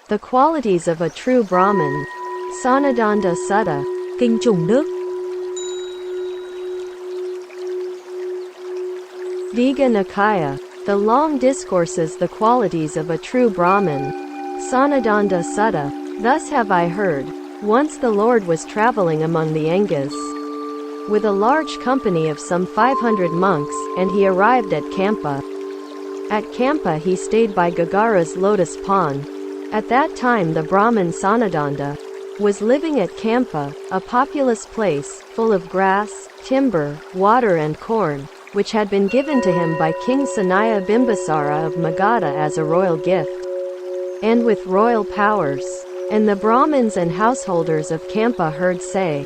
The qualities of a true Brahmin. Sonadanda Sutta. Kinh Chủng Ðức. Digha Nikaya. The long discourses, the qualities of a true Brahmin. Sonadanda Sutta. Thus have I heard. Once the Lord was traveling among the Angas with a large company of some 500 monks, and he arrived at Kampa. At Kampa he stayed by Gagara's lotus pond. At that time the Brahmin Sonadanda was living at Kampa, a populous place, full of grass, timber, water and corn, which had been given to him by King Sanaya Bimbisara of Magadha as a royal gift, and with royal powers. And the Brahmins and householders of Kampa heard say,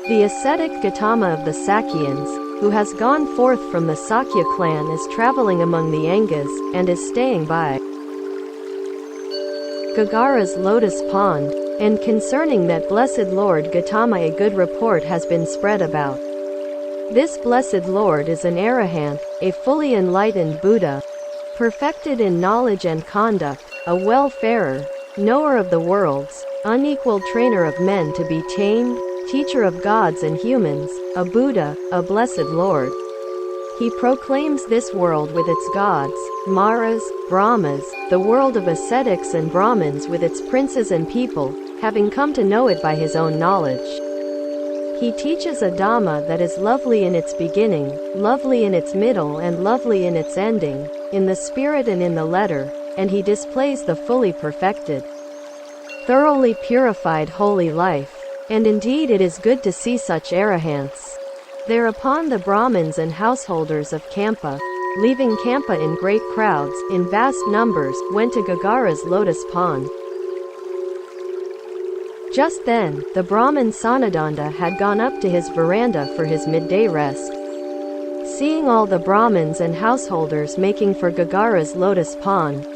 the ascetic Gautama of the Sakyans, who has gone forth from the Sakya clan, is traveling among the Angas, and is staying by Gagara's lotus pond. And concerning that blessed Lord Gautama a good report has been spread about. This blessed Lord is an arahant, a fully enlightened Buddha, perfected in knowledge and conduct, a well-farer, knower of the worlds, unequaled trainer of men to be tamed, teacher of gods and humans, a Buddha, a blessed Lord. He proclaims this world with its gods, Maras, Brahmas, the world of ascetics and Brahmins with its princes and people, having come to know it by his own knowledge. He teaches a Dhamma that is lovely in its beginning, lovely in its middle and lovely in its ending, in the spirit and in the letter, and he displays the fully perfected, thoroughly purified holy life. And indeed it is good to see such arahants. Thereupon the Brahmins and householders of Kampa, leaving Kampa in great crowds, in vast numbers, went to Gagara's lotus pond. Just then, the Brahmin Sonadanda had gone up to his veranda for his midday rest. Seeing all the Brahmins and householders making for Gagara's lotus pond,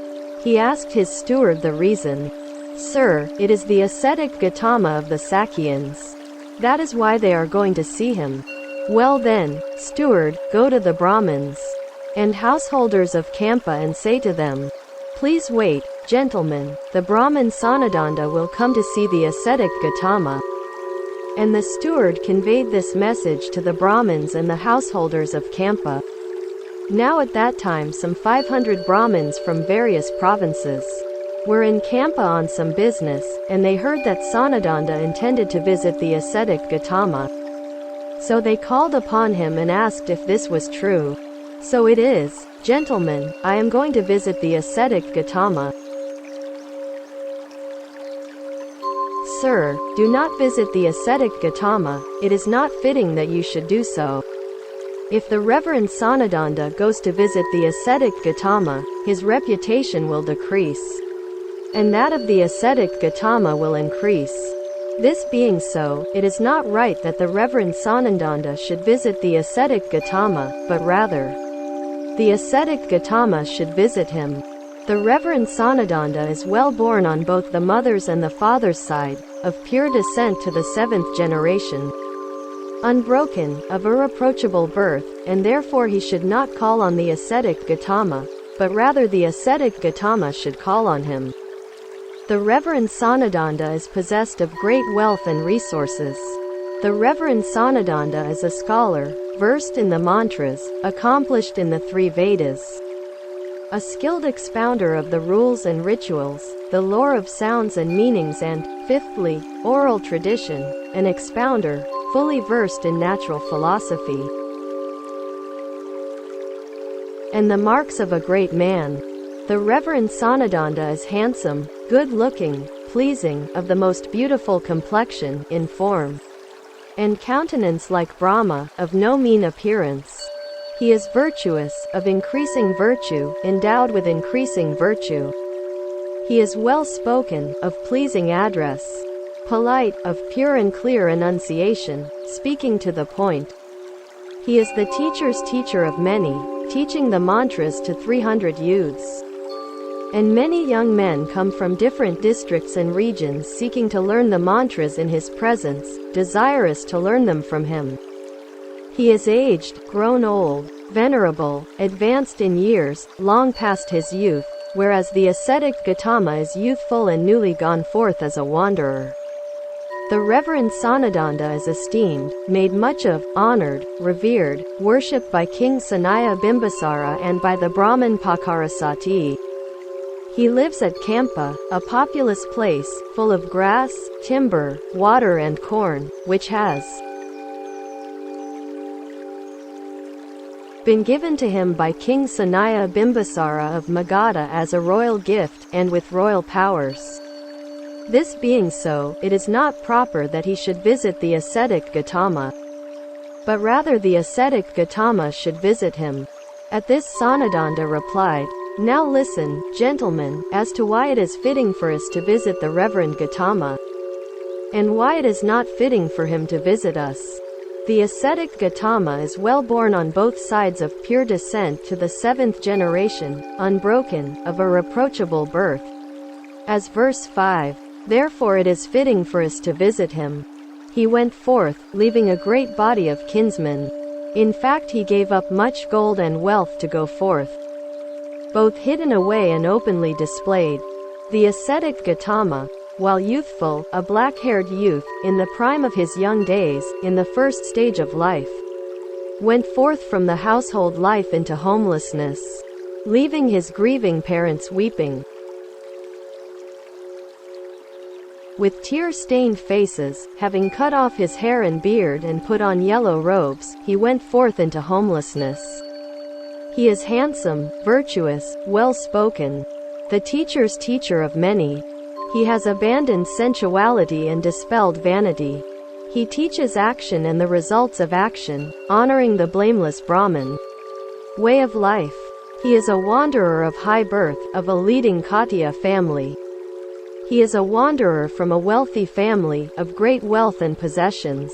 he asked his steward the reason. Sir, it is the ascetic Gautama of the Sakyans. That is why they are going to see him. Well then, steward, go to the Brahmins and householders of Kampa and say to them, please wait, gentlemen, the Brahmin Sonadanda will come to see the ascetic Gautama. And the steward conveyed this message to the Brahmins and the householders of Kampa. Now at that time some 500 Brahmins from various provinces were in Kampa on some business, and they heard that Sonadanda intended to visit the ascetic Gautama. So they called upon him and asked if this was true. So it is, gentlemen, I am going to visit the ascetic Gautama. Sir, do not visit the ascetic Gautama, it is not fitting that you should do so. If the Reverend Sonadanda goes to visit the ascetic Gautama, his reputation will decrease, and that of the ascetic Gautama will increase. This being so, it is not right that the Reverend Sonadanda should visit the ascetic Gautama, but rather, the ascetic Gautama should visit him. The Reverend Sonadanda is well born on both the mother's and the father's side, of pure descent to the 7th generation, unbroken, of irreproachable birth, and therefore he should not call on the ascetic Gautama, but rather the ascetic Gautama should call on him. The Reverend Sonadanda is possessed of great wealth and resources. The Reverend Sonadanda is a scholar, versed in the mantras, accomplished in the 3 Vedas, a skilled expounder of the rules and rituals, the lore of sounds and meanings, and, fifthly, oral tradition, an expounder, fully versed in natural philosophy. And the marks of a great man. The Reverend Sonadanda is handsome, good-looking, pleasing, of the most beautiful complexion, in form and countenance like Brahma, of no mean appearance. He is virtuous, of increasing virtue, endowed with increasing virtue. He is well-spoken, of pleasing address, polite, of pure and clear enunciation, speaking to the point. He is the teacher's teacher of many, teaching the mantras to 300 youths. And many young men come from different districts and regions seeking to learn the mantras in his presence, desirous to learn them from him. He is aged, grown old, venerable, advanced in years, long past his youth, whereas the ascetic Gautama is youthful and newly gone forth as a wanderer. The Reverend Sonadanda is esteemed, made much of, honored, revered, worshipped by King Sanaya Bimbisara and by the Brahmin Pakarasati. He lives at Kampa, a populous place, full of grass, timber, water and corn, which has been given to him by King Sanaya Bimbisara of Magadha as a royal gift, and with royal powers. This being so, it is not proper that he should visit the ascetic Gautama, but rather the ascetic Gautama should visit him. At this Sonadanda replied, "Now listen, gentlemen, as to why it is fitting for us to visit the Reverend Gautama, and why it is not fitting for him to visit us. The ascetic Gautama is well born on both sides of pure descent to the 7th generation, unbroken, of a reproachable birth. As verse 5, therefore it is fitting for us to visit him. He went forth, leaving a great body of kinsmen. In fact he gave up much gold and wealth to go forth, both hidden away and openly displayed. The ascetic Gautama, while youthful, a black-haired youth, in the prime of his young days, in the first stage of life, went forth from the household life into homelessness, leaving his grieving parents weeping. With tear-stained faces, having cut off his hair and beard and put on yellow robes, he went forth into homelessness. He is handsome, virtuous, well-spoken, the teacher's teacher of many. He has abandoned sensuality and dispelled vanity. He teaches action and the results of action, honoring the blameless Brahmin way of life. He is a wanderer of high birth, of a leading Khattiya family. He is a wanderer from a wealthy family, of great wealth and possessions.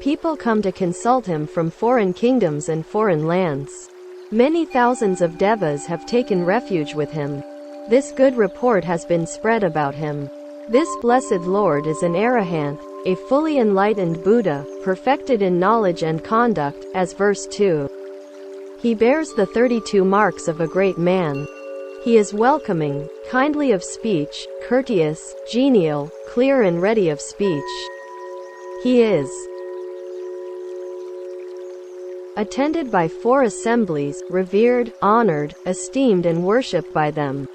People come to consult him from foreign kingdoms and foreign lands. Many thousands of devas have taken refuge with him. This good report has been spread about him. This blessed Lord is an arahant, a fully enlightened Buddha, perfected in knowledge and conduct, as verse 2. He bears the 32 marks of a great man. He is welcoming, kindly of speech, courteous, genial, clear and ready of speech. He is attended by 4 assemblies, revered, honored, esteemed and worshipped by them.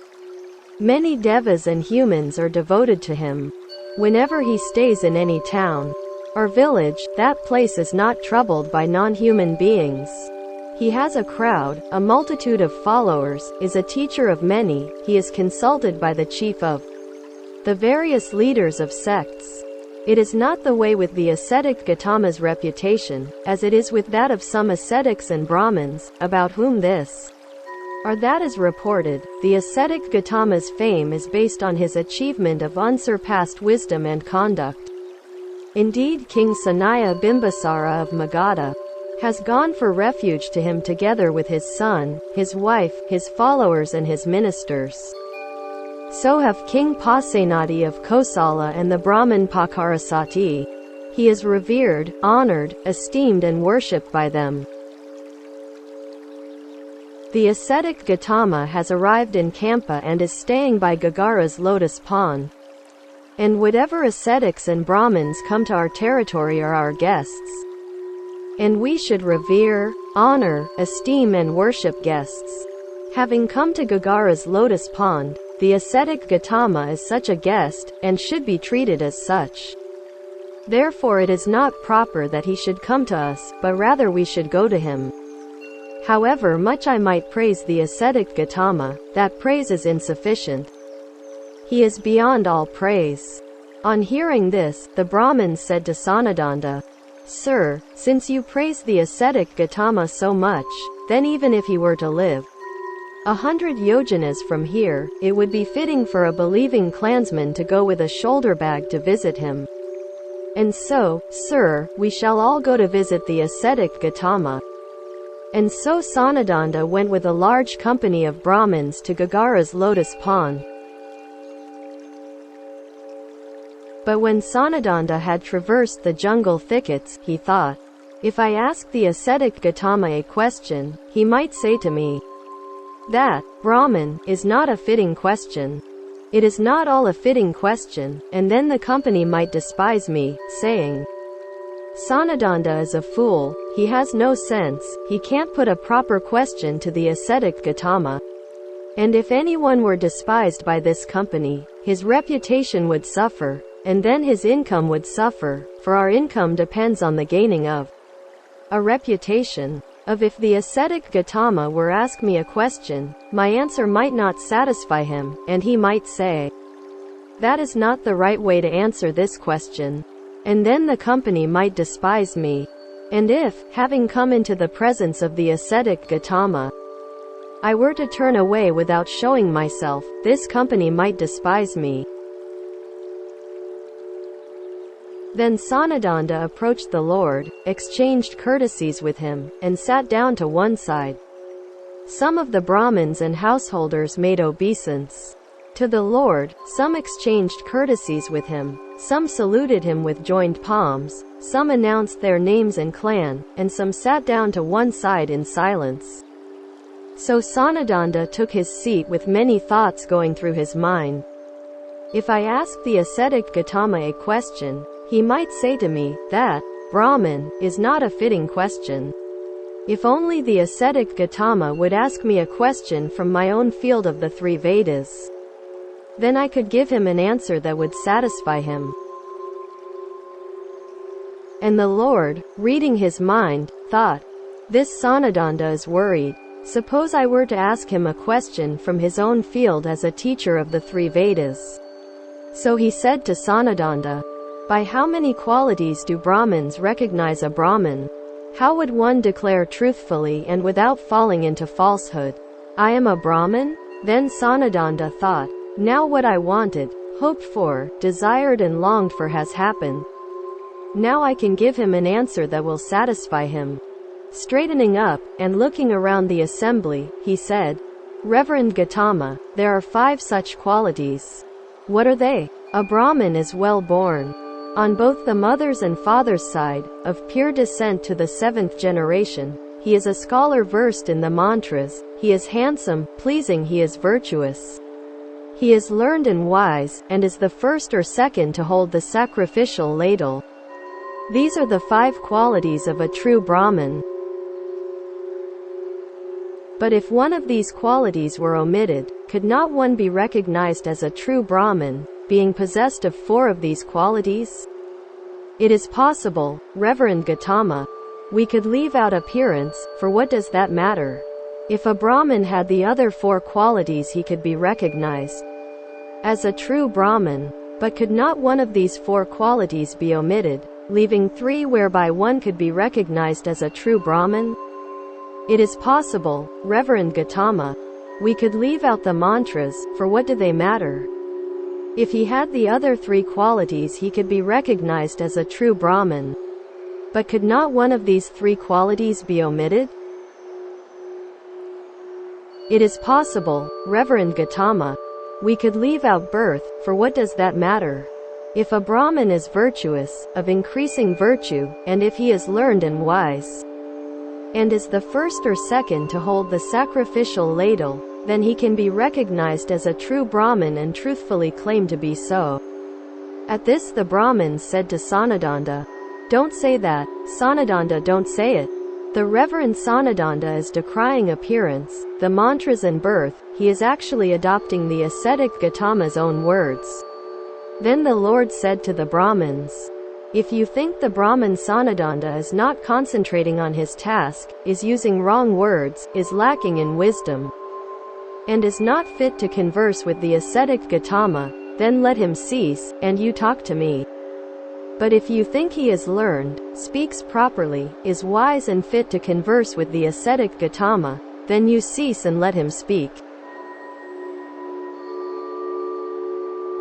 Many devas and humans are devoted to him. Whenever he stays in any town or village, that place is not troubled by non-human beings. He has a crowd, a multitude of followers, is a teacher of many, he is consulted by the chief of the various leaders of sects. It is not the way with the ascetic Gautama's reputation, as it is with that of some ascetics and Brahmins, about whom this or that is reported. The ascetic Gautama's fame is based on his achievement of unsurpassed wisdom and conduct. Indeed, King Sanaya Bimbisara of Magadha has gone for refuge to him together with his son, his wife, his followers and his ministers. So have King Pasenadi of Kosala and the Brahmin Pakarasati. He is revered, honored, esteemed and worshipped by them. The ascetic Gautama has arrived in Kampa and is staying by Gagara's lotus pond. And whatever ascetics and Brahmins come to our territory are our guests. And we should revere, honor, esteem and worship guests. Having come to Gagara's lotus pond, the ascetic Gautama is such a guest, and should be treated as such. Therefore it is not proper that he should come to us, but rather we should go to him. However much I might praise the ascetic Gautama, that praise is insufficient. He is beyond all praise. On hearing this, the Brahmins said to Sonadanda, "Sir, since you praise the ascetic Gautama so much, then even if he were to live 100 yojanas from here, it would be fitting for a believing clansman to go with a shoulder bag to visit him. And so, sir, we shall all go to visit the ascetic Gautama." And so Sonadanda went with a large company of Brahmins to Gagara's lotus pond. But when Sonadanda had traversed the jungle thickets, he thought, "If I ask the ascetic Gautama a question, he might say to me that Brahmin, is not a fitting question. It is not all a fitting question, and then the company might despise me, saying, Sonadanda is a fool, he has no sense, he can't put a proper question to the ascetic Gautama. And if anyone were despised by this company, his reputation would suffer, and then his income would suffer, for our income depends on the gaining of a reputation. If the ascetic Gautama were ask me a question, my answer might not satisfy him, and he might say, that is not the right way to answer this question. And then the company might despise me. And if, having come into the presence of the ascetic Gautama, I were to turn away without showing myself, this company might despise me. Then Sonadanda approached the Lord, exchanged courtesies with him, and sat down to one side. Some of the Brahmins and householders made obeisance to the Lord, some exchanged courtesies with him, some saluted him with joined palms, some announced their names and clan, and some sat down to one side in silence. So Sonadanda took his seat with many thoughts going through his mind. If I ask the ascetic Gautama a question, he might say to me, that, Brahmin, is not a fitting question. If only the ascetic Gautama would ask me a question from my own field of the three Vedas, then I could give him an answer that would satisfy him. And the Lord, reading his mind, thought, this Sonadanda is worried. Suppose I were to ask him a question from his own field as a teacher of the three Vedas. So he said to Sonadanda, by how many qualities do Brahmins recognize a Brahmin? How would one declare truthfully and without falling into falsehood, I am a Brahmin? Then Sonadanda thought, now what I wanted, hoped for, desired and longed for has happened. Now I can give him an answer that will satisfy him. Straightening up, and looking around the assembly, he said, Reverend Gautama, there are 5 such qualities. What are they? A Brahmin is well born, on both the mother's and father's side, of pure descent to the 7th generation. He is a scholar versed in the mantras. He is handsome, pleasing. He is virtuous. He is learned and wise, and is the first or second to hold the sacrificial ladle. These are the 5 qualities of a true Brahmin. But if one of these qualities were omitted, could not one be recognized as a true Brahmin, being possessed of 4 of these qualities? It is possible, Reverend Gautama. We could leave out appearance, for what does that matter? If a Brahmin had the other 4 qualities, he could be recognized as a true Brahmin. But could not one of these 4 qualities be omitted, leaving 3 whereby one could be recognized as a true Brahmin? It is possible, Reverend Gautama. We could leave out the mantras, for what do they matter? If he had the other 3 qualities, he could be recognized as a true Brahmin. But could not one of these 3 qualities be omitted? It is possible, Reverend Gautama. We could leave out birth, for what does that matter? If a Brahmin is virtuous, of increasing virtue, and if he is learned and wise, and is the first or second to hold the sacrificial ladle, then he can be recognized as a true Brahmin and truthfully claim to be so. At this the Brahmins said to Sonadanda, don't say that, Sonadanda, don't say it. The Reverend Sonadanda is decrying appearance, the mantras and birth. He is actually adopting the ascetic Gautama's own words. Then the Lord said to the Brahmins, if you think the Brahmin Sonadanda is not concentrating on his task, is using wrong words, is lacking in wisdom, and is not fit to converse with the ascetic Gautama, then let him cease, and you talk to me. But if you think he is learned, speaks properly, is wise and fit to converse with the ascetic Gautama, then you cease and let him speak.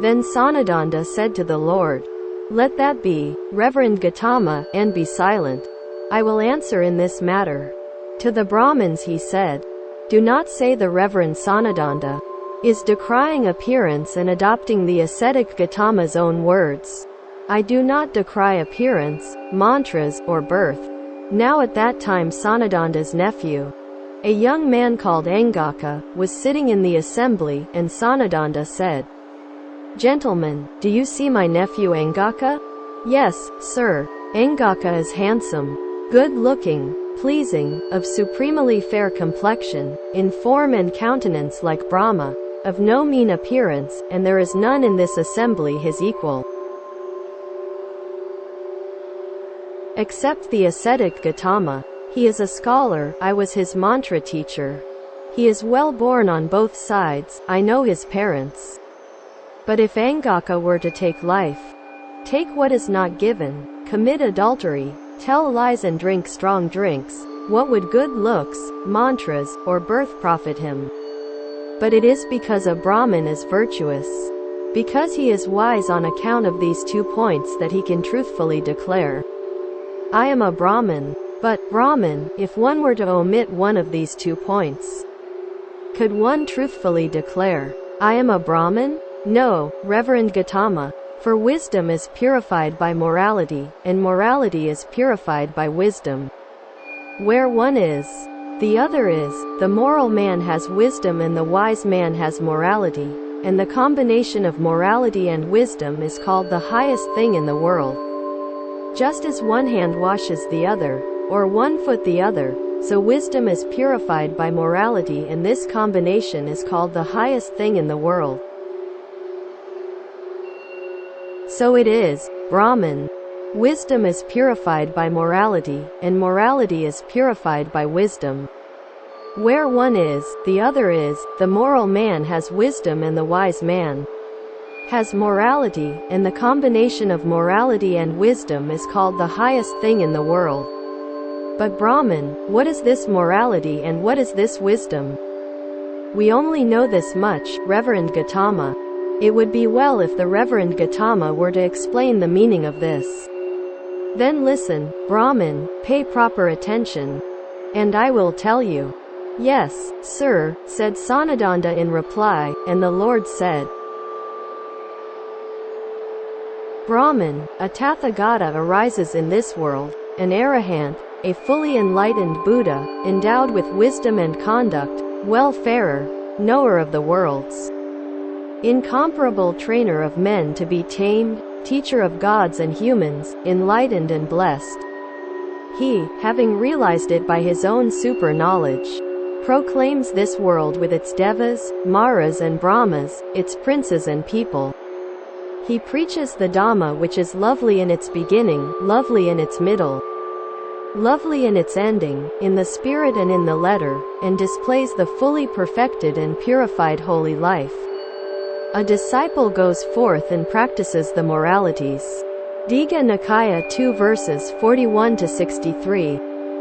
Then Sonadanda said to the Lord, let that be, Reverend Gautama, and be silent. I will answer in this matter. To the Brahmins he said, do not say the Reverend Sonadanda is decrying appearance and adopting the ascetic Gautama's own words. I do not decry appearance, mantras, or birth. Now at that time Sonadanda's nephew, A young man called Angaka was sitting in the assembly, and Sonadanda said, "Gentlemen, do you see my nephew Angaka?" "Yes, sir. Angaka is handsome, good-looking, pleasing, of supremely fair complexion, in form and countenance like Brahma, of no mean appearance, and there is none in this assembly his equal, except the ascetic Gautama. He is a scholar, I was his mantra teacher. He is well born on both sides, I know his parents. But if Angaka were to take life, take what is not given, commit adultery, tell lies and drink strong drinks, what would good looks, mantras, or birth profit him? But it is because a Brahmin is virtuous, because he is wise on account of these 2 points that he can truthfully declare, I am a Brahmin. But, Brahmin, if one were to omit one of these 2 points, could one truthfully declare, I am a Brahmin? No, Reverend Gautama, for wisdom is purified by morality, and morality is purified by wisdom. Where one is, the other is. The moral man has wisdom and the wise man has morality, and the combination of morality and wisdom is called the highest thing in the world. Just as one hand washes the other, or one foot the other, so wisdom is purified by morality, and this combination is called the highest thing in the world. So it is, Brahman. Wisdom is purified by morality, and morality is purified by wisdom. Where one is, the other is. The moral man has wisdom and the wise man has morality, and the combination of morality and wisdom is called the highest thing in the world. But Brahman, what is this morality and what is this wisdom? We only know this much, Reverend Gautama. It would be well if the Reverend Gautama were to explain the meaning of this. Then listen, Brahman, pay proper attention, and I will tell you. Yes, sir, said Sonadanda in reply, and the Lord said, Brahman, a Tathagata arises in this world, an arahant, a fully enlightened Buddha, endowed with wisdom and conduct, well-farer, knower of the worlds, incomparable trainer of men to be tamed, teacher of gods and humans, enlightened and blessed. He, having realized it by his own super-knowledge, proclaims this world with its devas, maras and brahmas, its princes and people. He preaches the Dhamma which is lovely in its beginning, lovely in its middle, lovely in its ending, in the spirit and in the letter, and displays the fully perfected and purified holy life. A disciple goes forth and practices the moralities. Digha Nikaya 2 verses 41-63.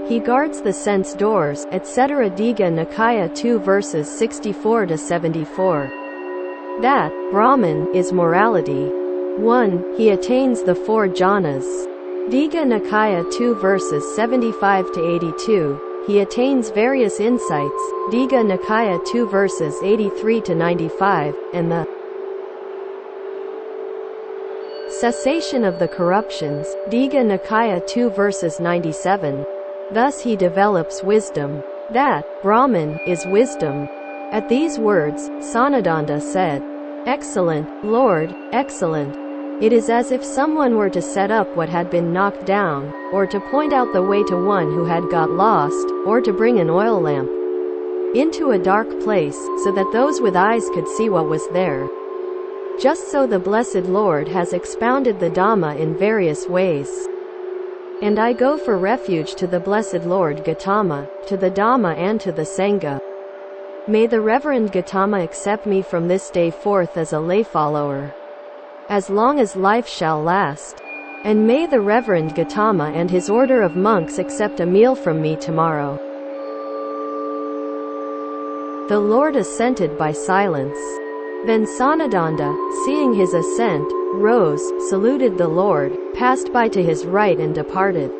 He guards the sense doors, etc. Digha Nikaya 2 verses 64-74. That, Brahman, is morality. 1. He attains the 4 jhanas. Digha Nikaya 2 verses 75-82. He attains various insights. Digha Nikaya 2 verses 83-95, and the cessation of the corruptions. Digha Nikaya 2 verses 97. Thus he develops wisdom. That, Brahman, is wisdom. At these words, Sonadanda said, Excellent, Lord, excellent. It is as if someone were to set up what had been knocked down, or to point out the way to one who had got lost, or to bring an oil lamp into a dark place, so that those with eyes could see what was there. Just so the Blessed Lord has expounded the Dhamma in various ways. And I go for refuge to the Blessed Lord Gautama, to the Dhamma and to the Sangha. May the Reverend Gautama accept me from this day forth as a lay follower, as long as life shall last. And may the Reverend Gautama and his order of monks accept a meal from me tomorrow. The Lord assented by silence. Then Sonadanda, seeing his assent, rose, saluted the Lord, passed by to his right and departed.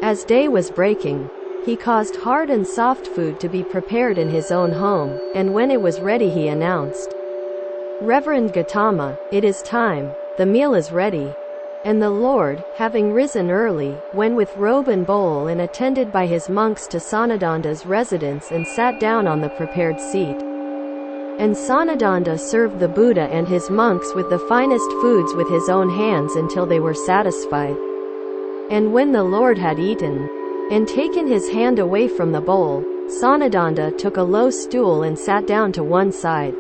As day was breaking, he caused hard and soft food to be prepared in his own home, and when it was ready he announced, Reverend Gautama, it is time, the meal is ready. And the Lord, having risen early, went with robe and bowl and attended by his monks to Sonadanda's residence and sat down on the prepared seat. And Sonadanda served the Buddha and his monks with the finest foods with his own hands until they were satisfied. And when the Lord had eaten, and taken his hand away from the bowl, Sonadanda took a low stool and sat down to one side.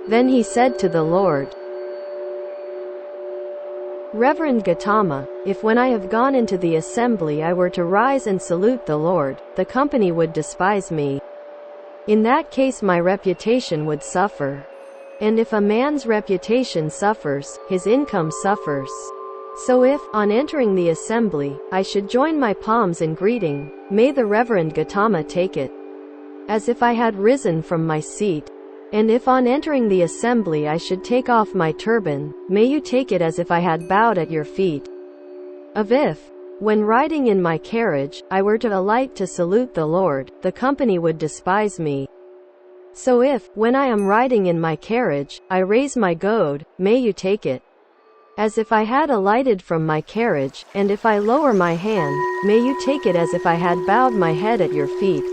Then he said to the Lord, Reverend Gautama, if when I have gone into the assembly I were to rise and salute the Lord, the company would despise me. In that case my reputation would suffer. And if a man's reputation suffers, his income suffers. So if, on entering the assembly, I should join my palms in greeting, may the Reverend Gautama take it as if I had risen from my seat. And if on entering the assembly I should take off my turban, may you take it as if I had bowed at your feet. Of if, when riding in my carriage, I were to alight to salute the Lord, the company would despise me. So if, when I am riding in my carriage, I raise my goad, may you take it as if I had alighted from my carriage, and if I lower my hand, may you take it as if I had bowed my head at your feet.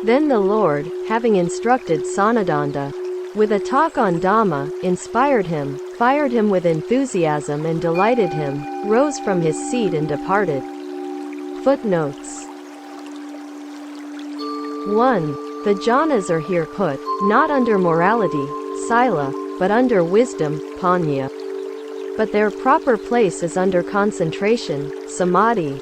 Then the Lord, having instructed Sonadanda with a talk on Dhamma, inspired him, fired him with enthusiasm and delighted him, rose from his seat and departed. Footnotes 1. The jhanas are here put, not under morality, sila, but under wisdom, panya. But their proper place is under concentration, samadhi,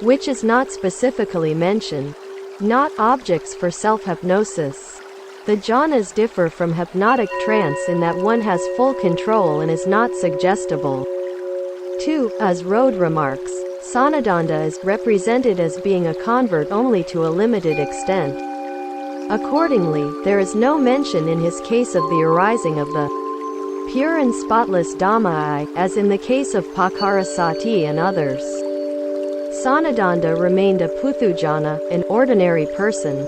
which is not specifically mentioned. Not objects for self-hypnosis. The jhanas differ from hypnotic trance in that one has full control and is not suggestible. 2. As Rode remarks, Sonadanda is represented as being a convert only to a limited extent. Accordingly, there is no mention in his case of the arising of the pure and spotless Dhamma, as in the case of Pakarasati and others. Sonadanda remained a Puthujana, an ordinary person,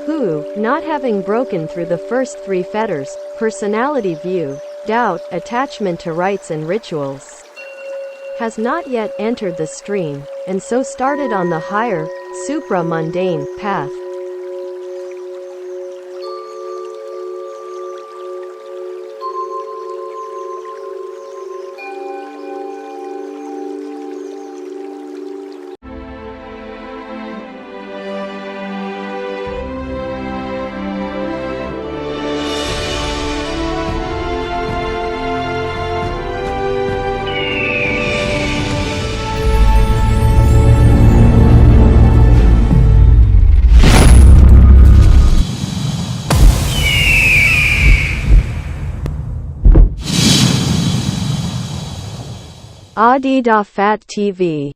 who, not having broken through the first three fetters, personality view, doubt, attachment to rites and rituals, has not yet entered the stream, and so started on the higher, supra-mundane, path. Adi Da Fat TV